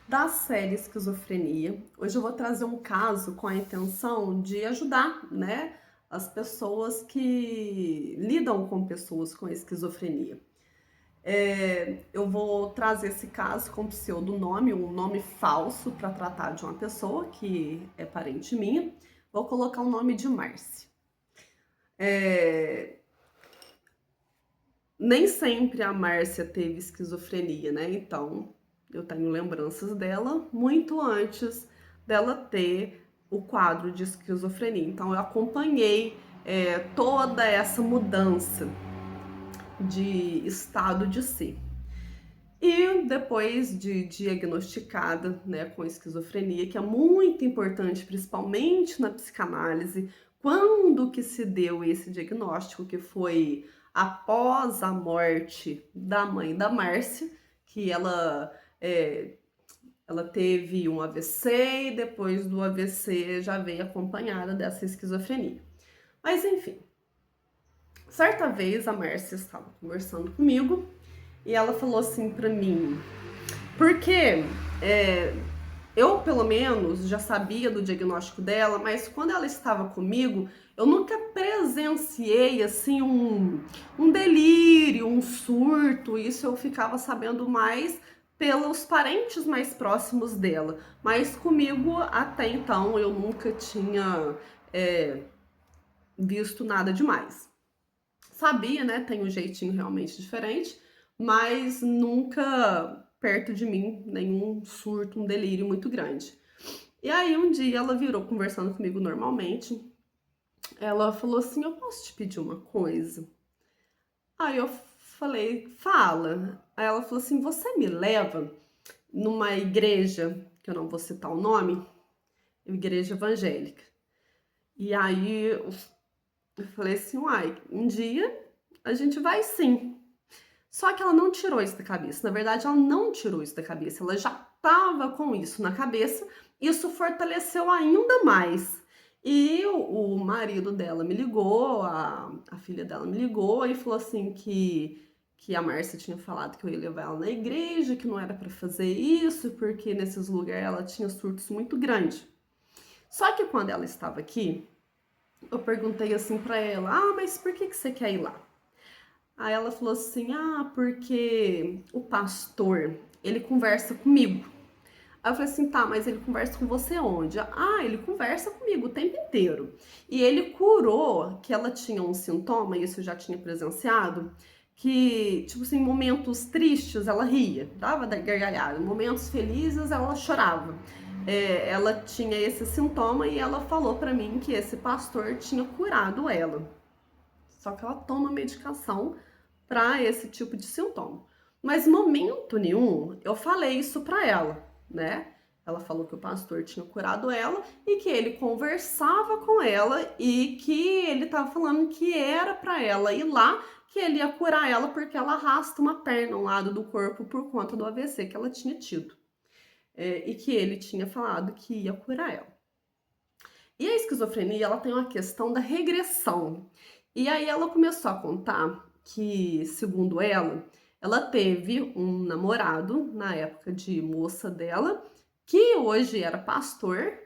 da série Esquizofrenia. Hoje eu vou trazer um caso com a intenção de ajudar, né, as pessoas que lidam com pessoas com esquizofrenia. Eu vou trazer esse caso com pseudonome, um nome falso para tratar de uma pessoa que é parente minha. Vou colocar o nome de Márcia. É, Nem sempre a Márcia teve esquizofrenia, né? Então, eu tenho lembranças dela muito antes dela ter o quadro de esquizofrenia. Então, eu acompanhei toda essa mudança de estado de ser. E depois de diagnosticada, né, com esquizofrenia, que é muito importante, principalmente na psicanálise, quando que se deu esse diagnóstico, que foi após a morte da mãe da Márcia, que é, ela teve um AVC e depois do AVC já veio acompanhada dessa esquizofrenia. Mas enfim, certa vez a Márcia estava conversando comigo e ela falou assim para mim, porque é, eu, pelo menos, já sabia do diagnóstico dela, mas quando ela estava comigo, eu nunca presenciei, assim, um delírio, um surto. Isso eu ficava sabendo mais pelos parentes mais próximos dela. Mas comigo, até então, eu nunca tinha é, visto nada demais. Sabia, né? Tem um jeitinho realmente diferente, mas nunca perto de mim nenhum surto, um delírio muito grande. E aí um dia ela virou conversando comigo normalmente. Ela falou assim: "Eu posso te pedir uma coisa?" Aí eu falei: "Fala." Aí ela falou assim: "Você me leva numa igreja, que eu não vou citar o nome, igreja evangélica." E aí eu falei assim: "Uai, um dia a gente vai sim." Só que ela não tirou isso da cabeça. Na verdade, ela não tirou isso da cabeça. Ela já estava com isso na cabeça. Isso fortaleceu ainda mais. E o marido dela me ligou, a filha dela me ligou e falou assim que a Márcia tinha falado que eu ia levar ela na igreja, que não era para fazer isso, porque nesses lugares ela tinha surtos muito grandes. Só que quando ela estava aqui, eu perguntei assim para ela: "Ah, mas por que você quer ir lá?" Aí ela falou assim: "Ah, porque o pastor, ele conversa comigo." Aí eu falei assim: "Tá, mas ele conversa com você onde?" "Ah, ele conversa comigo o tempo inteiro." E ele curou que ela tinha um sintoma, isso eu já tinha presenciado, que, tipo assim, em momentos tristes ela ria, dava da gargalhada, em momentos felizes ela chorava. Ela tinha esse sintoma e ela falou pra mim que esse pastor tinha curado ela. Só que ela toma medicação para esse tipo de sintoma. Mas momento nenhum eu falei isso para ela, né? Ela falou que o pastor tinha curado ela e que ele conversava com ela e que ele estava falando que era para ela ir lá, que ele ia curar ela porque ela arrasta uma perna um lado do corpo por conta do AVC que ela tinha tido. E que ele tinha falado que ia curar ela. E a esquizofrenia, ela tem uma questão da regressão. E aí ela começou a contar que, segundo ela, ela teve um namorado na época de moça dela, que hoje era pastor,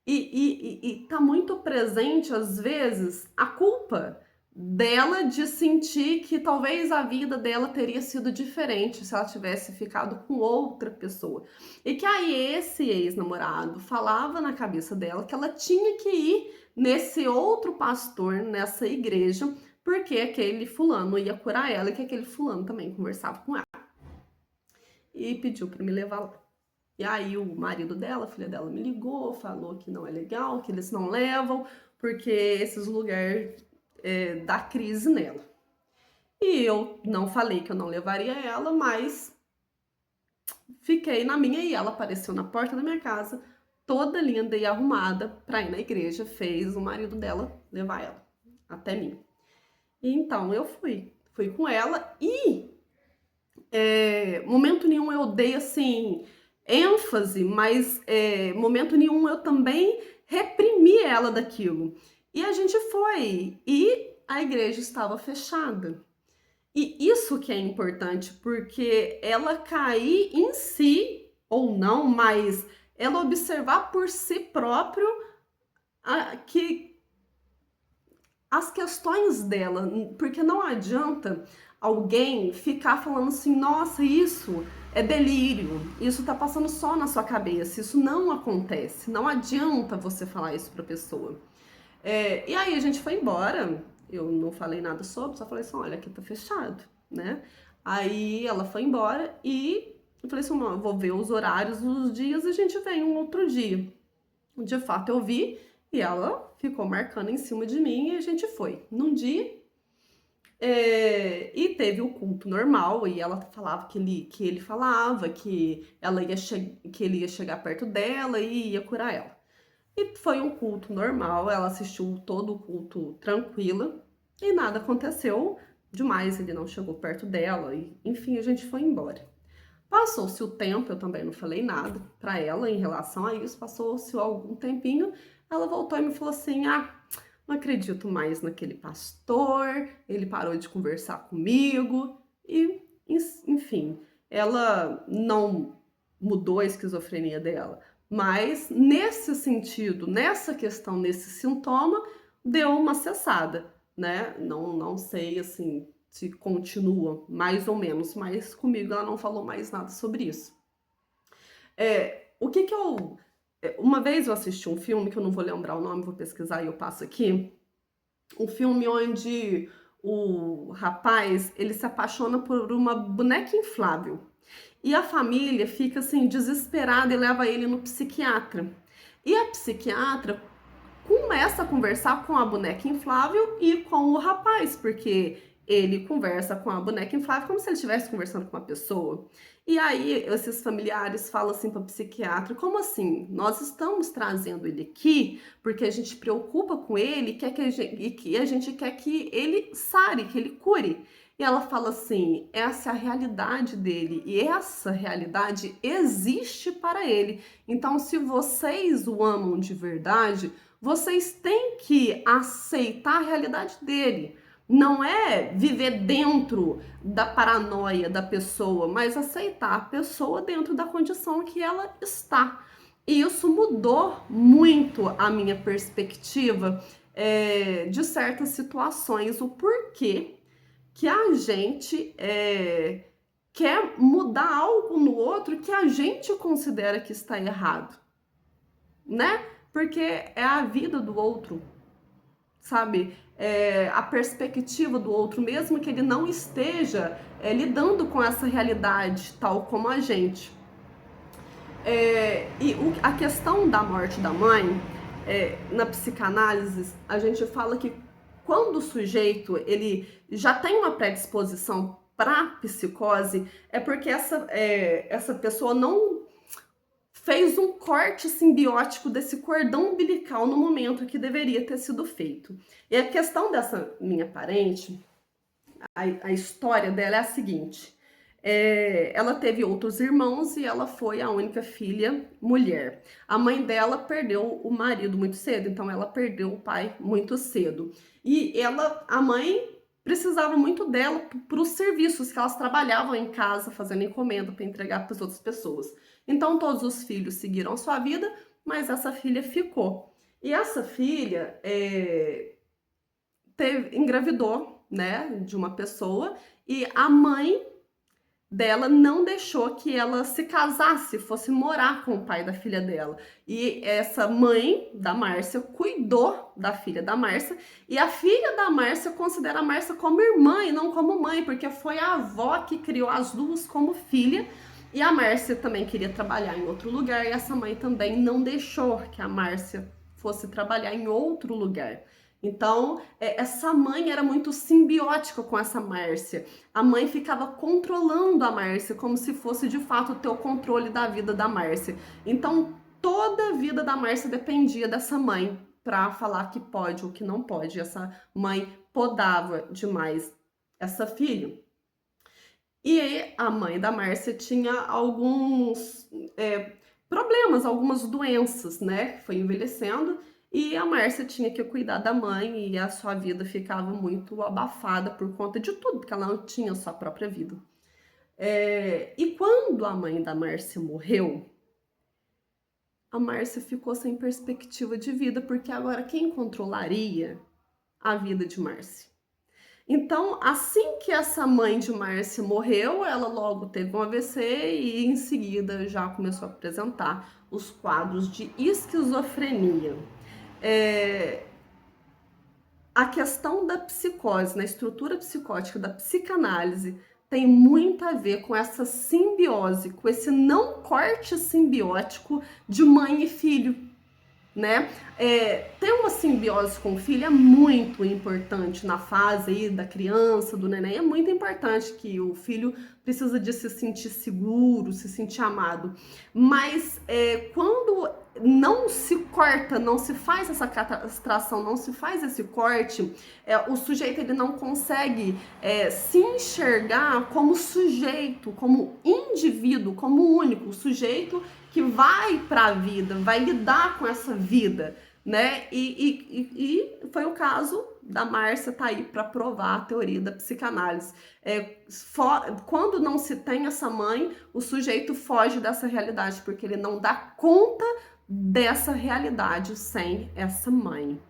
e tá muito presente, às vezes, a culpa dela de sentir que talvez a vida dela teria sido diferente se ela tivesse ficado com outra pessoa. E que aí esse ex-namorado falava na cabeça dela que ela tinha que ir nesse outro pastor, nessa igreja, porque aquele fulano ia curar ela e que aquele fulano também conversava com ela. E pediu para me levar lá. E aí o marido dela, a filha dela, me ligou, falou que não é legal, que eles não levam, porque esses lugares dá crise nela. E eu não falei que eu não levaria ela, mas fiquei na minha e ela apareceu na porta da minha casa, toda linda e arrumada para ir na igreja, fez o marido dela levar ela até mim. E então eu fui com ela e momento nenhum eu dei assim ênfase, mas momento nenhum eu também reprimi ela daquilo. E a gente foi e a igreja estava fechada. E isso que é importante, porque ela cair em si ou não, mas ela observar por si próprio que as questões dela, porque não adianta alguém ficar falando assim, nossa, isso é delírio, isso tá passando só na sua cabeça, isso não acontece, não adianta você falar isso pra pessoa. E aí a gente foi embora, eu não falei nada sobre, só falei assim, olha, aqui tá fechado, né? Aí ela foi embora e eu falei assim, não, eu vou ver os horários, os dias e a gente vem um outro dia. De fato eu vi e ela ficou marcando em cima de mim e a gente foi. Num dia, e teve o culto normal e ela falava que ele falava que que ele ia chegar perto dela e ia curar ela. E foi um culto normal, ela assistiu todo o culto tranquila e nada aconteceu demais, ele não chegou perto dela e enfim, a gente foi embora. Passou-se o tempo, eu também não falei nada para ela em relação a isso, passou-se algum tempinho, ela voltou e me falou assim: "Ah, não acredito mais naquele pastor, ele parou de conversar comigo", e enfim, ela não mudou a esquizofrenia dela, mas nesse sentido, nessa questão, nesse sintoma, deu uma cessada, né? Não sei assim se continua mais ou menos, mas comigo ela não falou mais nada sobre isso. O que que eu uma vez eu assisti um filme que eu não vou lembrar o nome, vou pesquisar e eu passo aqui, um filme onde o rapaz, ele se apaixona por uma boneca inflável. E a família fica assim desesperada e leva ele no psiquiatra. E a psiquiatra começa a conversar com a boneca inflável e com o rapaz, porque ele conversa com a boneca inflável como se ele estivesse conversando com uma pessoa. E aí esses familiares falam assim para o psiquiatra: como assim? Nós estamos trazendo ele aqui porque a gente preocupa com ele e que a gente quer que ele sare, que ele cure. E ela fala assim: essa é a realidade dele e essa realidade existe para ele. Então, se vocês o amam de verdade, vocês têm que aceitar a realidade dele. Não é viver dentro da paranoia da pessoa, mas aceitar a pessoa dentro da condição que ela está. E isso mudou muito a minha perspectiva de certas situações, o porquê que a gente quer mudar algo no outro que a gente considera que está errado, né? Porque é a vida do outro, sabe? A perspectiva do outro, mesmo que ele não esteja lidando com essa realidade tal como a gente. A questão da morte da mãe, na psicanálise, a gente fala que quando o sujeito ele já tem uma predisposição para psicose, é porque essa pessoa não fez um corte simbiótico desse cordão umbilical no momento que deveria ter sido feito. E a questão dessa minha parente, a história dela é a seguinte: ela teve outros irmãos e ela foi a única filha mulher. A mãe dela perdeu o marido muito cedo, então ela perdeu o pai muito cedo. E a mãe precisava muito dela para os serviços que elas trabalhavam em casa, fazendo encomenda para entregar para as outras pessoas. Então todos os filhos seguiram a sua vida, mas essa filha ficou. E essa filha engravidou, né, de uma pessoa e a mãe dela não deixou que ela se casasse, fosse morar com o pai da filha dela. E essa mãe da Márcia cuidou da filha da Márcia e a filha da Márcia considera a Márcia como irmã e não como mãe, porque foi a avó que criou as duas como filha. E a Márcia também queria trabalhar em outro lugar e essa mãe também não deixou que a Márcia fosse trabalhar em outro lugar. Então, essa mãe era muito simbiótica com essa Márcia. A mãe ficava controlando a Márcia como se fosse de fato ter o controle da vida da Márcia. Então, toda a vida da Márcia dependia dessa mãe para falar que pode ou que não pode. Essa mãe podava demais essa filha. E aí, a mãe da Márcia tinha alguns problemas, algumas doenças, né? Foi envelhecendo e a Márcia tinha que cuidar da mãe e a sua vida ficava muito abafada por conta de tudo, porque ela não tinha sua própria vida. E quando a mãe da Márcia morreu, a Márcia ficou sem perspectiva de vida, porque agora quem controlaria a vida de Márcia? Então, assim que essa mãe de Márcia morreu, ela logo teve um AVC e em seguida já começou a apresentar os quadros de esquizofrenia. Eh, a questão da psicose, na estrutura psicótica da psicanálise, tem muito a ver com essa simbiose, com esse não corte simbiótico de mãe e filho, né? Ter uma simbiose com o filho é muito importante na fase aí da criança, do neném. É muito importante que o filho precisa de se sentir seguro, se sentir amado. Mas quando não se corta, não se faz essa castração, não se faz esse corte, o sujeito ele não consegue se enxergar como sujeito, como indivíduo, como único sujeito que vai para a vida, vai lidar com essa vida, né? E foi o caso da Márcia tá aí para provar a teoria da psicanálise. Quando não se tem essa mãe, o sujeito foge dessa realidade, porque ele não dá conta dessa realidade sem essa mãe.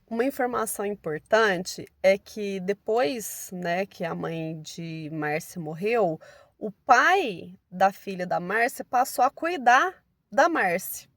Uma informação importante é que depois, né, que a mãe de Márcia morreu, o pai da filha da Márcia passou a cuidar da Márcia.